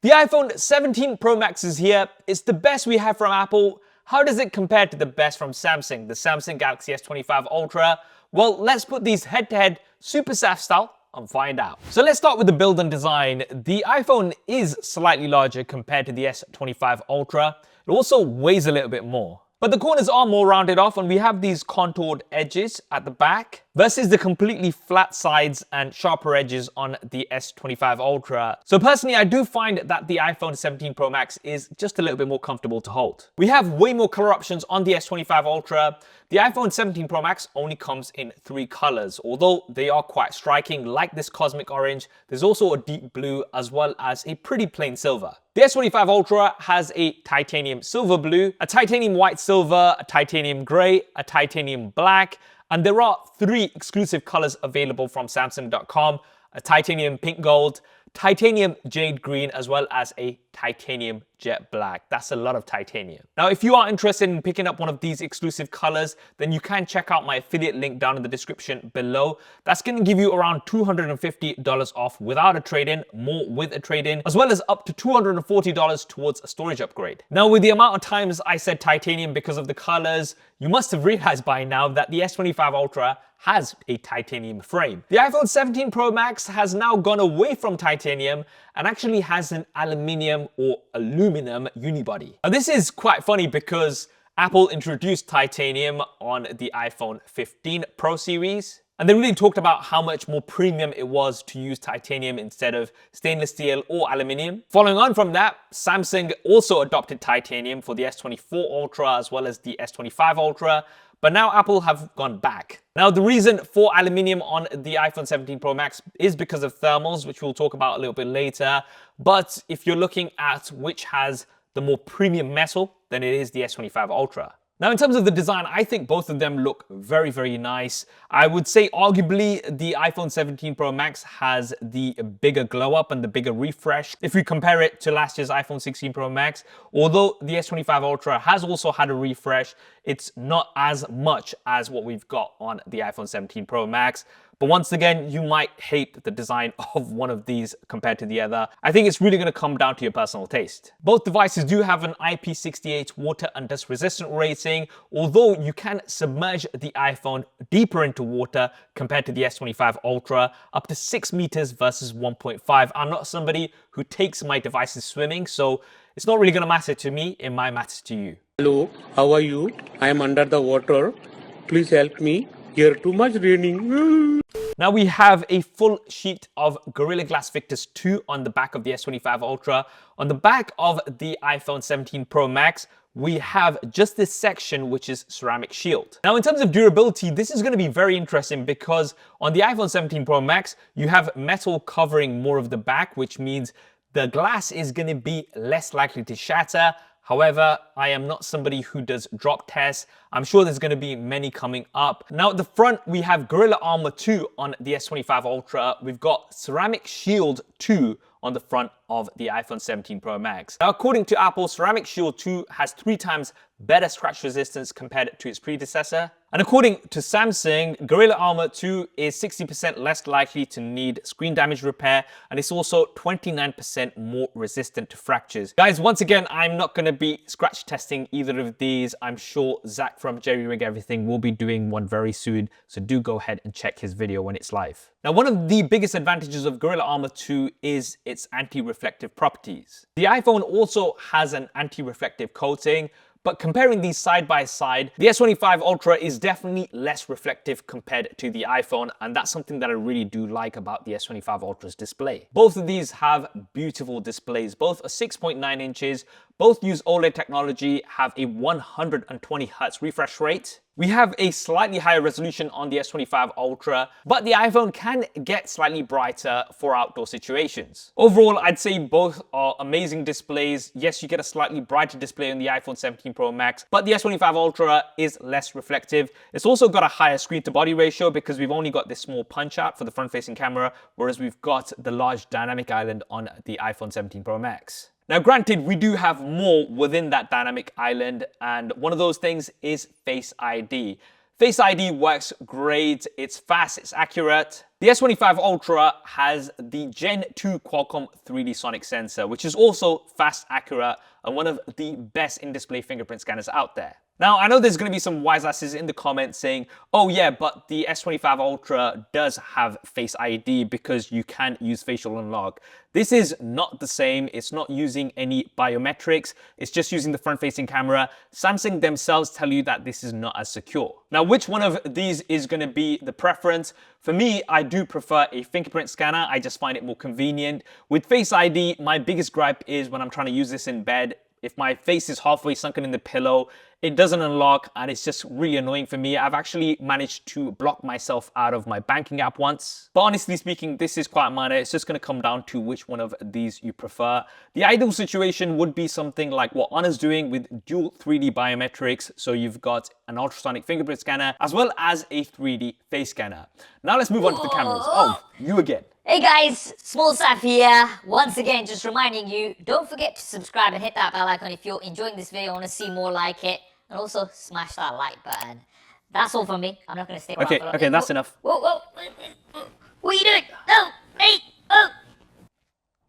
The iPhone 17 Pro Max is here. It's the best we have from Apple. How does it compare to the best from Samsung, the Samsung Galaxy S25 Ultra? Well, let's put these head-to-head SuperSaf style and find out. So let's start with the build and design. The iPhone is slightly larger compared to the S25 Ultra. It also weighs a little bit more. But the corners are more rounded off and we have these contoured edges at the back versus the completely flat sides and sharper edges on the S25 Ultra. So personally, I do find that the iPhone 17 Pro Max is just a little bit more comfortable to hold. We have way more color options on the S25 Ultra. The iPhone 17 Pro Max only comes in 3 colors, although they are quite striking, like this cosmic orange. There's also a deep blue as well as a pretty plain silver. The S25 Ultra has a titanium silver blue, a titanium white silver, a titanium gray, a titanium black, and there are 3 exclusive colors available from Samsung.com, a titanium pink gold, titanium jade green, as well as a titanium jet black. That's a lot of titanium. Now, if you are interested in picking up one of these exclusive colors, then you can check out my affiliate link down in the description below. That's going to give you around $250 off without a trade-in, more with a trade-in, as well as up to $240 towards a storage upgrade. Now, with the amount of times I said titanium because of the colors, you must have realized by now that the S25 Ultra has a titanium frame. The iPhone 17 Pro Max has now gone away from titanium and actually has an aluminium or aluminum unibody. Now this is quite funny because Apple introduced titanium on the iPhone 15 Pro series, and they really talked about how much more premium it was to use titanium instead of stainless steel or aluminium. Following on from that, Samsung also adopted titanium for the S24 Ultra as well as the S25 Ultra, but now Apple have gone back. Now, the reason for aluminium on the iPhone 17 Pro Max is because of thermals, which we'll talk about a little bit later. But if you're looking at which has the more premium metal, then it is the S25 Ultra. Now, in terms of the design, I think both of them look very, very nice. I would say arguably the iPhone 17 Pro Max has the bigger glow up and the bigger refresh if we compare it to last year's iPhone 16 Pro Max. Although the S25 Ultra has also had a refresh, it's not as much as what we've got on the iPhone 17 Pro Max. But once again, you might hate the design of one of these compared to the other. I think it's really going to come down to your personal taste. Both devices do have an IP68 water and dust resistant rating, although you can submerge the iPhone deeper into water compared to the S25 Ultra, up to 6 meters versus 1.5. I'm not somebody who takes my devices swimming, so it's not really going to matter to me. It might matter to you. Hello, how are you? I am under the water. Please help me. Here too much raining. Now we have a full sheet of Gorilla Glass Victus 2 on the back of the S25 Ultra. On the back of the iPhone 17 Pro Max, we have just this section, which is ceramic shield. Now, in terms of durability, this is going to be very interesting because on the iPhone 17 Pro Max, you have metal covering more of the back, which means the glass is going to be less likely to shatter. However, I am not somebody who does drop tests. I'm sure there's going to be many coming up. Now at the front, we have Gorilla Armor 2 on the S25 Ultra. We've got Ceramic Shield 2 on the front of the iPhone 17 Pro Max. Now, according to Apple, Ceramic Shield 2 has 3 times better scratch resistance compared to its predecessor. And according to Samsung, Gorilla Armor 2 is 60% less likely to need screen damage repair, and it's also 29% more resistant to fractures. Guys, once again, I'm not going to be scratch testing either of these. I'm sure Zach from Jerry Rig Everything will be doing one very soon, so do go ahead and check his video when it's live. Now, one of the biggest advantages of Gorilla Armor 2 is its anti-reflective properties. The iPhone also has an anti-reflective coating, but comparing these side by side, the S25 Ultra is definitely less reflective compared to the iPhone, and that's something that I really do like about the S25 Ultra's display. Both of these have beautiful displays. Both are 6.9 inches, both use OLED technology, have a 120 Hz refresh rate. We have a slightly higher resolution on the S25 Ultra, but the iPhone can get slightly brighter for outdoor situations. Overall, I'd say both are amazing displays. Yes, you get a slightly brighter display on the iPhone 17 Pro Max, but the S25 Ultra is less reflective. It's also got a higher screen to body ratio because we've only got this small punch out for the front-facing camera, whereas we've got the large dynamic island on the iPhone 17 Pro Max. Now, granted, we do have more within that dynamic island, and one of those things is Face ID. Face ID works great, it's fast, it's accurate, The S25 Ultra has the Gen 2 Qualcomm 3D sonic sensor, which is also fast, accurate, and one of the best in-display fingerprint scanners out there. Now, I know there's going to be some wise asses in the comments saying, oh yeah, but the S25 Ultra does have Face ID because you can use facial unlock. This is not the same. It's not using any biometrics. It's just using the front-facing camera. Samsung themselves tell you that this is not as secure. Now, which one of these is going to be the preference? For me, I do prefer a fingerprint scanner. I just find it more convenient. With Face ID, my biggest gripe is when I'm trying to use this in bed, if my face is halfway sunken in the pillow, it doesn't unlock and it's just really annoying for me. I've actually managed to block myself out of my banking app once. But honestly speaking, this is quite minor. It's just going to come down to which one of these you prefer. The ideal situation would be something like what Honor's doing with dual 3D biometrics. So you've got an ultrasonic fingerprint scanner as well as a 3D face scanner. Now let's move on to the cameras. Oh, you again. Hey guys, SuperSaf here. Once again, just reminding you, don't forget to subscribe and hit that bell icon if you're enjoying this video and want to see more like it. And also smash that like button. That's all from me. I'm not going to stay around. Okay, that's enough. Whoa. What are you doing? No, hey, oh.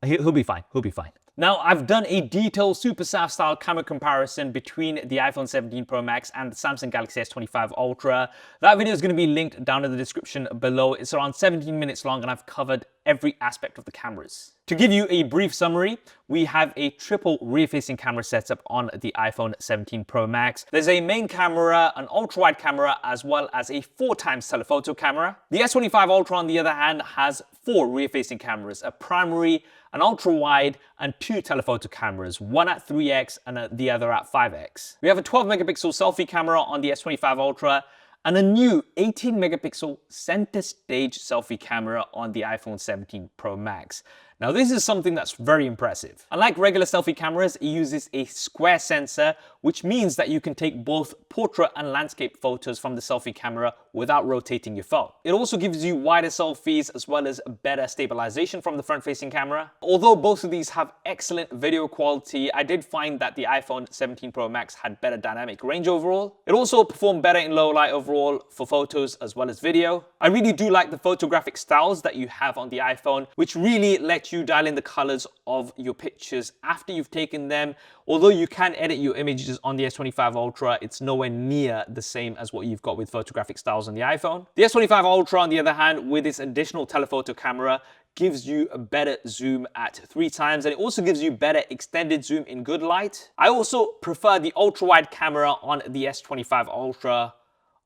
He'll be fine. He'll be fine. Now, I've done a detailed SuperSaf style camera comparison between the iPhone 17 Pro Max and the Samsung Galaxy S25 Ultra. That video is going to be linked down in the description below. It's around 17 minutes long and I've covered every aspect of the cameras. To give you a brief summary, we have a triple rear-facing camera setup on the iPhone 17 Pro Max. There's a main camera, an ultra-wide camera, as well as a 4x telephoto camera. The S25 Ultra, on the other hand, has 4 rear-facing cameras, a primary, an ultra-wide, and 2 telephoto cameras, one at 3x and the other at 5x. We have a 12 megapixel selfie camera on the S25 Ultra, and a new 18 megapixel center stage selfie camera on the iPhone 17 Pro Max. Now this is something that's very impressive. Unlike regular selfie cameras, it uses a square sensor, which means that you can take both portrait and landscape photos from the selfie camera without rotating your phone. It also gives you wider selfies as well as better stabilization from the front-facing camera. Although both of these have excellent video quality, I did find that the iPhone 17 Pro Max had better dynamic range overall. It also performed better in low light overall for photos as well as video. I really do like the photographic styles that you have on the iPhone, which really let you dial in the colors of your pictures after you've taken them. Although you can edit your images on the S25 Ultra, it's nowhere near the same as what you've got with photographic styles on the iPhone. The S25 Ultra, on the other hand, with its additional telephoto camera, gives you a better zoom at 3 times, and it also gives you better extended zoom in good light. I also prefer the ultra-wide camera on the S25 Ultra,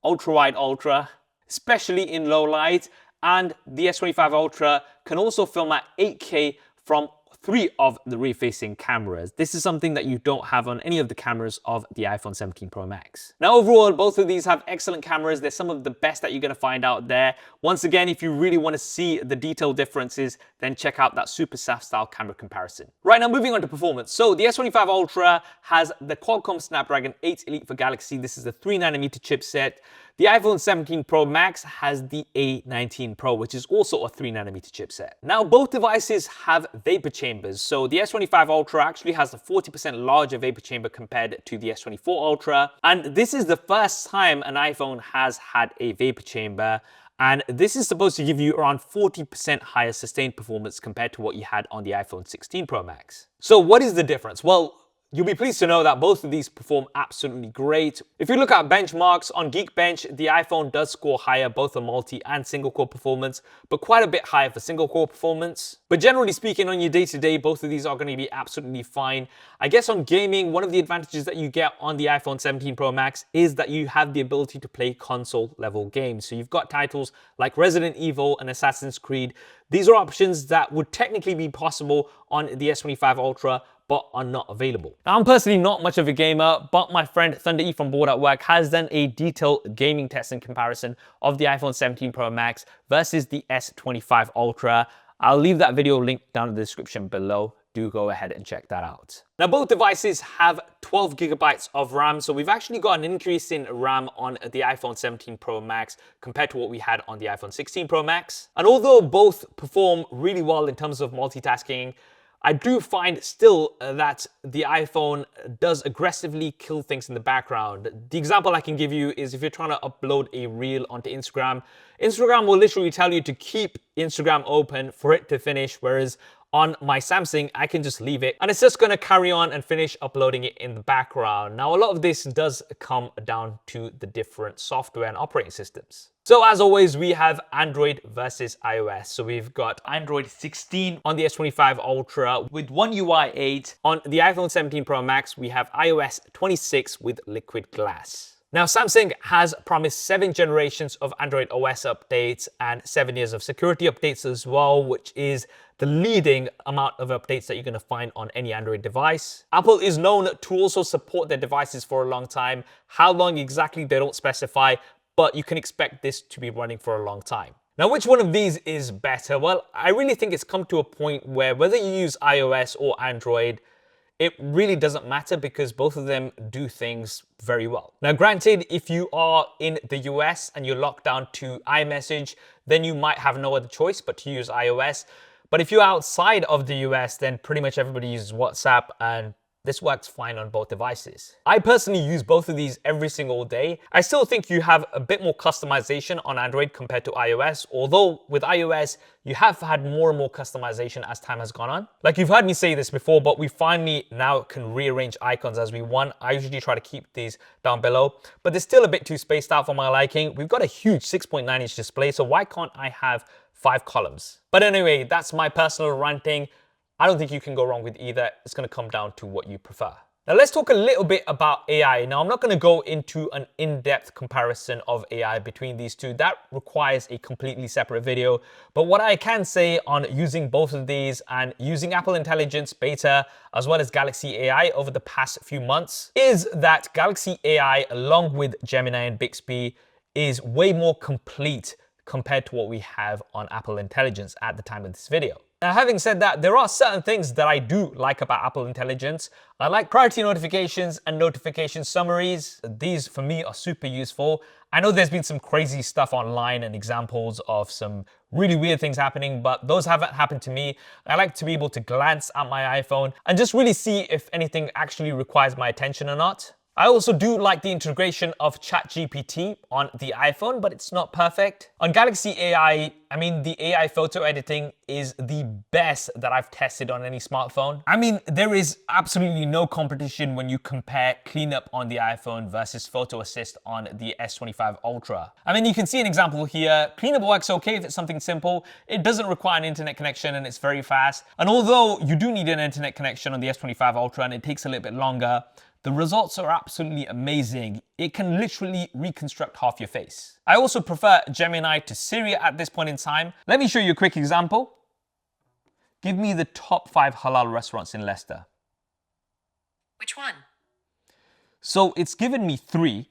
ultra-wide Ultra, especially in low light, and the S25 Ultra can also film at 8K from 3 of the rear-facing cameras. This is something that you don't have on any of the cameras of the iPhone 17 Pro Max. Now overall, both of these have excellent cameras. They're some of the best that you're going to find out there. Once again, if you really want to see the detailed differences, then check out that SuperSaf style camera comparison. Right, now moving on to performance. So the S25 Ultra has the Qualcomm Snapdragon 8 Elite for Galaxy. This is a 3nm chipset. The iPhone 17 Pro Max has the A19 Pro, which is also a 3nm chipset. Now, both devices have vapor chambers. So the S25 Ultra actually has a 40% larger vapor chamber compared to the S24 Ultra. And this is the first time an iPhone has had a vapor chamber. And this is supposed to give you around 40% higher sustained performance compared to what you had on the iPhone 16 Pro Max. So what is the difference? Well, you'll be pleased to know that both of these perform absolutely great. If you look at benchmarks on Geekbench, the iPhone does score higher both on multi and single core performance, but quite a bit higher for single core performance. But generally speaking, on your day-to-day, both of these are going to be absolutely fine. I guess on gaming, one of the advantages that you get on the iPhone 17 Pro Max is that you have the ability to play console level games. So you've got titles like Resident Evil and Assassin's Creed. These are options that would technically be possible on the S25 Ultra, but are not available. Now, I'm personally not much of a gamer, but my friend Thunder E from Board at Work has done a detailed gaming test and comparison of the iPhone 17 Pro Max versus the S25 Ultra. I'll leave that video linked down in the description below. Do go ahead and check that out. Now, both devices have 12 gigabytes of RAM, so we've actually got an increase in RAM on the iPhone 17 Pro Max compared to what we had on the iPhone 16 Pro Max. And although both perform really well in terms of multitasking, I do find still that the iPhone does aggressively kill things in the background. The example I can give you is if you're trying to upload a reel onto Instagram, Instagram will literally tell you to keep Instagram open for it to finish, whereas on my Samsung, I can just leave it and it's just going to carry on and finish uploading it in the background. Now, a lot of this does come down to the different software and operating systems. So as always, we have Android versus iOS. So we've got Android 16 on the S25 Ultra with One UI 8. On the iPhone 17 Pro Max, we have iOS 26 with Liquid Glass. Now, Samsung has promised 7 generations of Android OS updates and 7 years of security updates as well, which is the leading amount of updates that you're going to find on any Android device. Apple is known to also support their devices for a long time. How long exactly, they don't specify, but you can expect this to be running for a long time. Now, which one of these is better? Well, I really think it's come to a point where whether you use iOS or Android, it really doesn't matter because both of them do things very well. Now, granted, if you are in the US and you're locked down to iMessage, then you might have no other choice but to use iOS. But if you're outside of the US, then pretty much everybody uses WhatsApp, and this works fine on both devices. I personally use both of these every single day. I still think you have a bit more customization on Android compared to iOS, although with iOS, you have had more and more customization as time has gone on. Like, you've heard me say this before, but we finally now can rearrange icons as we want. I usually try to keep these down below, but they're still a bit too spaced out for my liking. We've got a huge 6.9-inch display, so why can't I have 5 columns? But anyway, that's my personal ranting. I don't think you can go wrong with either. It's going to come down to what you prefer. Now, let's talk a little bit about AI. Now, I'm not going to go into an in-depth comparison of AI between these two. That requires a completely separate video. But what I can say on using both of these and using Apple Intelligence Beta as well as Galaxy AI over the past few months is that Galaxy AI, along with Gemini and Bixby, is way more complete compared to what we have on Apple Intelligence at the time of this video. Now, having said that, there are certain things that I do like about Apple Intelligence. I like priority notifications and notification summaries. These, for me, are super useful. I know there's been some crazy stuff online and examples of some really weird things happening, but those haven't happened to me. I like to be able to glance at my iPhone and just really see if anything actually requires my attention or not. I also do like the integration of ChatGPT on the iPhone, but it's not perfect. On Galaxy AI, I mean, the AI photo editing is the best that I've tested on any smartphone. I mean, there is absolutely no competition when you compare cleanup on the iPhone versus photo assist on the S25 Ultra. I mean, you can see an example here. Cleanup works okay if it's something simple. It doesn't require an internet connection and it's very fast. And although you do need an internet connection on the S25 Ultra and it takes a little bit longer, the results are absolutely amazing. It can literally reconstruct half your face. I also prefer Gemini to Siri at this point in time. Let me show you a quick example. Give me the top 5 halal restaurants in Leicester. Which one? So it's given me 3,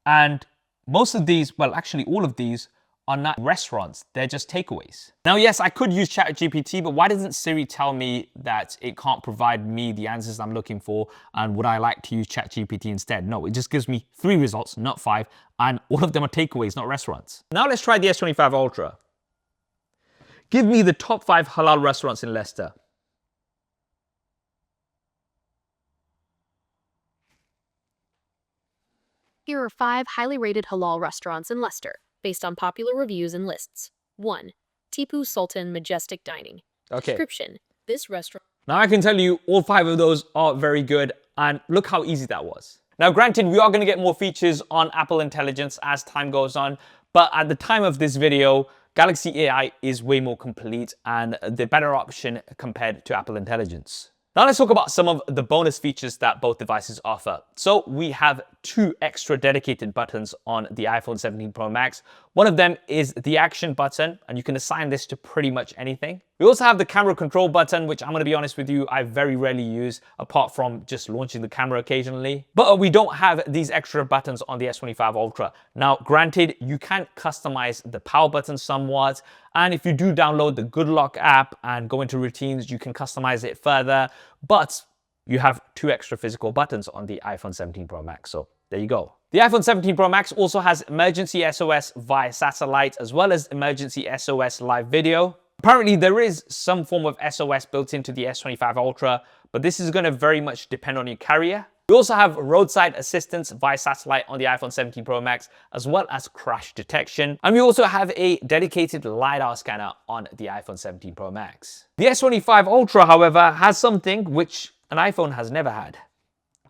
and most of these, well, actually all of these, are not restaurants, they're just takeaways. Now, yes, I could use ChatGPT, but why doesn't Siri tell me that it can't provide me the answers I'm looking for, and would I like to use ChatGPT instead? No, it just gives me 3 results, not 5, and all of them are takeaways, not restaurants. Now let's try the S25 Ultra. Give me the top 5 halal restaurants in Leicester. Here are 5 highly rated halal restaurants in Leicester, based on popular reviews and lists. 1. Tipu Sultan Majestic Dining. Okay. Description: this restaurant... Now I can tell you all 5 of those are very good, and look how easy that was. Now granted, we are going to get more features on Apple Intelligence as time goes on, but at the time of this video, Galaxy AI is way more complete and the better option compared to Apple Intelligence. Now let's talk about some of the bonus features that both devices offer. So we have 2 extra dedicated buttons on the iPhone 17 Pro Max. One of them is the Action button, and you can assign this to pretty much anything. We also have the camera control button, which I'm going to be honest with you, I very rarely use, apart from just launching the camera occasionally. But we don't have these extra buttons on the S25 Ultra. Now, granted, you can customize the power button somewhat, and if you do download the Good Lock app and go into routines, you can customize it further, but you have 2 extra physical buttons on the iPhone 17 Pro Max, so there you go. The iPhone 17 Pro Max also has emergency SOS via satellite, as well as emergency SOS live video. Apparently there is some form of SOS built into the S25 Ultra, but this is going to very much depend on your carrier. We also have roadside assistance via satellite on the iPhone 17 Pro Max, as well as crash detection. And we also have a dedicated LiDAR scanner on the iPhone 17 Pro Max. The S25 Ultra, however, has something which an iPhone has never had,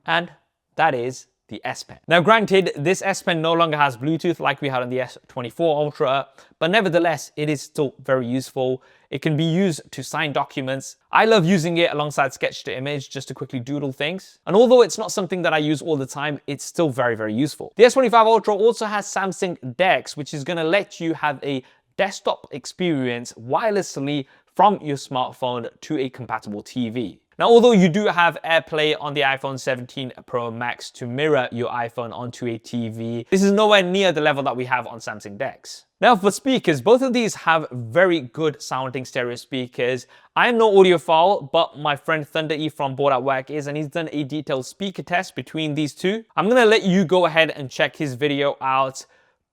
and that is the S Pen. Now granted, this S Pen no longer has Bluetooth like we had on the S24 Ultra, but nevertheless, it is still very useful. It can be used to sign documents. I love using it alongside sketch to image just to quickly doodle things. And although it's not something that I use all the time, it's still very, very useful. The S25 Ultra also has Samsung DeX, which is gonna let you have a desktop experience wirelessly from your smartphone to a compatible TV. Now, although you do have AirPlay on the iPhone 17 Pro Max to mirror your iPhone onto a TV, this is nowhere near the level that we have on Samsung DeX. Now for speakers, both of these have very good sounding stereo speakers. I am no audiophile, but my friend Thunder E from Board at Work is, and he's done a detailed speaker test between these two. I'm gonna let you go ahead and check his video out.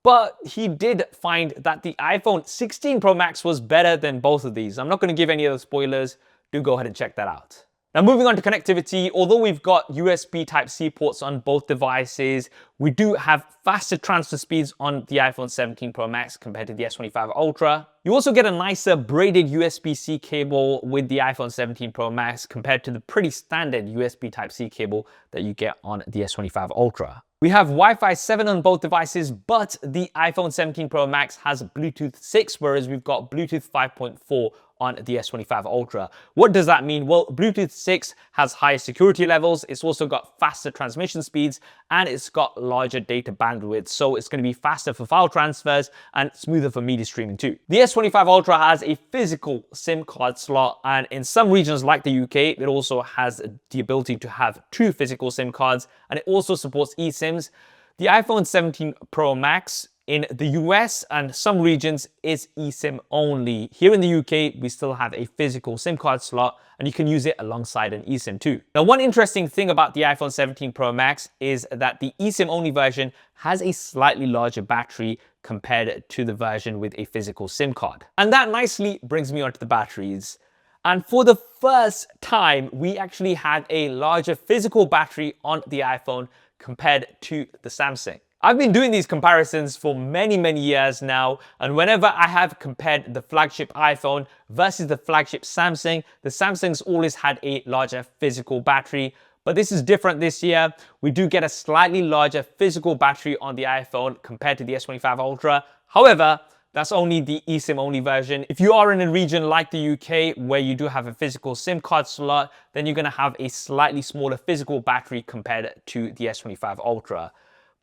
But he did find that the iPhone 16 Pro Max was better than both of these. I'm not gonna give any other spoilers. Do go ahead and check that out. Now moving on to connectivity, although we've got USB Type-C ports on both devices, we do have faster transfer speeds on the iPhone 17 Pro Max compared to the S25 Ultra. You also get a nicer braided USB-C cable with the iPhone 17 Pro Max compared to the pretty standard USB Type-C cable that you get on the S25 Ultra. We have Wi-Fi 7 on both devices, but the iPhone 17 Pro Max has Bluetooth 6, whereas we've got Bluetooth 5.4 on the S25 Ultra. What does that mean? Well, Bluetooth 6 has higher security levels, it's also got faster transmission speeds, and it's got larger data bandwidth, so it's going to be faster for file transfers and smoother for media streaming too. The S25 Ultra has a physical SIM card slot, and in some regions like the UK, it also has the ability to have 2 physical SIM cards, and it also supports eSIMs. The iPhone 17 Pro Max in the US and some regions is eSIM only. Here in the UK, we still have a physical SIM card slot, and you can use it alongside an eSIM too. Now, one interesting thing about the iPhone 17 Pro Max is that the eSIM only version has a slightly larger battery compared to the version with a physical SIM card. And that nicely brings me onto the batteries. And for the first time, we actually had a larger physical battery on the iPhone compared to the Samsung. I've been doing these comparisons for many years now, and whenever I have compared the flagship iPhone versus the flagship Samsung, the Samsung's always had a larger physical battery, but this is different this year. We do get a slightly larger physical battery on the iPhone compared to the S25 Ultra. However, that's only the eSIM only version. If you are in a region like the UK where you do have a physical SIM card slot, then you're gonna have a slightly smaller physical battery compared to the S25 Ultra.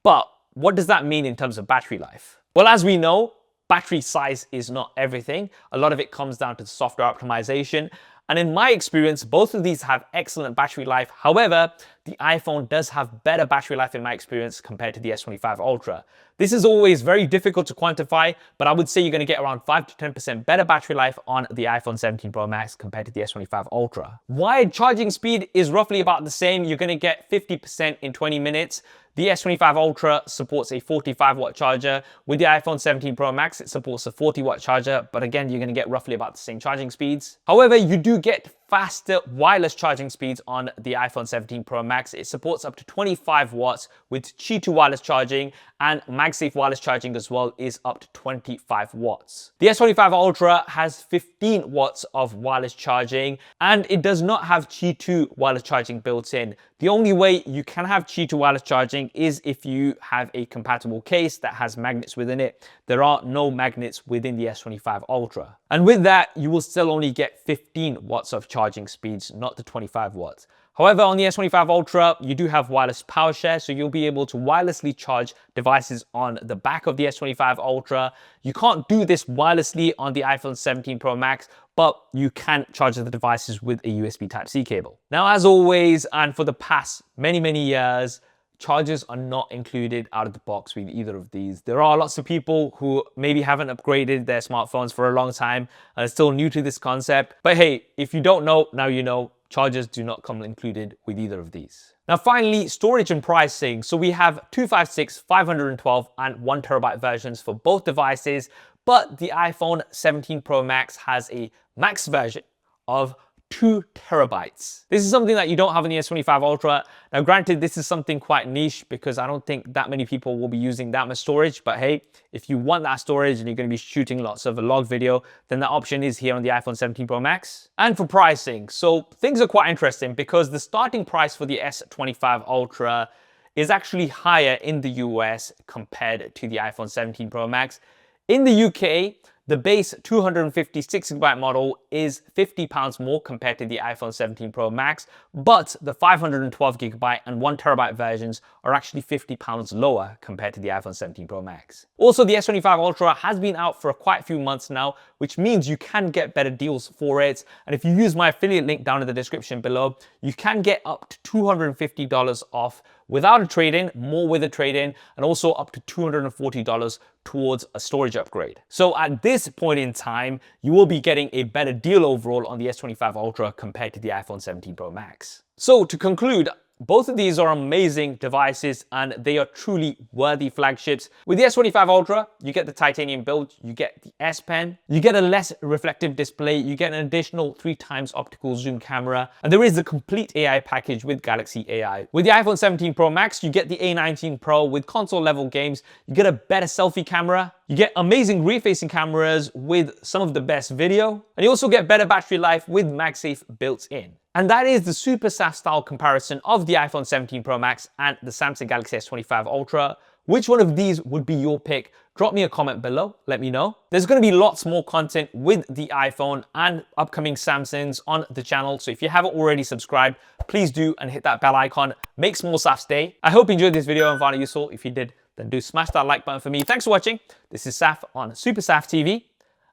But what does that mean in terms of battery life? Well, as we know, battery size is not everything. A lot of it comes down to software optimization. And in my experience, both of these have excellent battery life. However, the iPhone does have better battery life in my experience compared to the S25 Ultra. This is always very difficult to quantify, but I would say you're going to get around 5 to 10% better battery life on the iPhone 17 Pro Max compared to the S25 Ultra. Wired charging speed is roughly about the same. You're going to get 50% in 20 minutes. The S25 Ultra supports a 45-watt charger. With the iPhone 17 Pro Max, it supports a 40-watt charger, but again, you're going to get roughly about the same charging speeds. However, you do get faster wireless charging speeds on the iPhone 17 Pro Max. It supports up to 25 watts with Qi 2 wireless charging, and MagSafe wireless charging as well is up to 25 watts. The S25 Ultra has 15 watts of wireless charging, and it does not have Qi 2 wireless charging built in. The only way you can have Qi 2 wireless charging is if you have a compatible case that has magnets within it. There are no magnets within the S25 Ultra. And with that, you will still only get 15 watts of charging speeds, not the 25 watts. However, on the S25 Ultra, you do have wireless power share, so you'll be able to wirelessly charge devices on the back of the S25 Ultra. You can't do this wirelessly on the iPhone 17 Pro Max, but you can charge the devices with a USB Type-C cable. Now, as always, and for the past many years, chargers are not included out of the box with either of these. There are lots of people who maybe haven't upgraded their smartphones for a long time and are still new to this concept. But hey, if you don't know, now you know. Chargers do not come included with either of these. Now finally, storage and pricing. So we have 256, 512 and 1TB versions for both devices, but the iPhone 17 Pro Max has a max version of 2 terabytes. This is something that you don't have in the S25 Ultra. Now granted, this is something quite niche because I don't think that many people will be using that much storage, but hey, if you want that storage and you're going to be shooting lots of vlog video, then that option is here on the iPhone 17 Pro Max. And for pricing, so things are quite interesting because the starting price for the S25 Ultra is actually higher in the US compared to the iPhone 17 Pro Max. In the UK, the base 256GB model is £50 more compared to the iPhone 17 Pro Max, but the 512GB and 1TB versions are actually £50 lower compared to the iPhone 17 Pro Max. Also, the S25 Ultra has been out for quite a few months now, which means you can get better deals for it. And if you use my affiliate link down in the description below, you can get up to $250 off without a trade-in, more with a trade-in, and also up to $240 towards a storage upgrade. So at this point in time, you will be getting a better deal overall on the S25 Ultra compared to the iPhone 17 Pro Max. So to conclude, both of these are amazing devices and they are truly worthy flagships. With the S25 Ultra, you get the titanium build, you get the S Pen, you get a less reflective display, you get an additional 3x optical zoom camera, and there is the complete AI package with Galaxy AI. With the iPhone 17 Pro Max, you get the A19 Pro with console level games, you get a better selfie camera, you get amazing rear-facing cameras with some of the best video, and you also get better battery life with MagSafe built in. And that is the SuperSaf style comparison of the iPhone 17 Pro Max and the Samsung Galaxy S25 Ultra. Which one of these would be your pick? Drop me a comment below, let me know. There's going to be lots more content with the iPhone and upcoming Samsungs on the channel, so if you haven't already subscribed, please do and hit that bell icon. Make SmallSaf's day. I hope you enjoyed this video and found it useful. If you did, then do smash that like button for me. Thanks for watching. This is Saf on SuperSaf TV,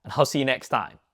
and I'll see you next time.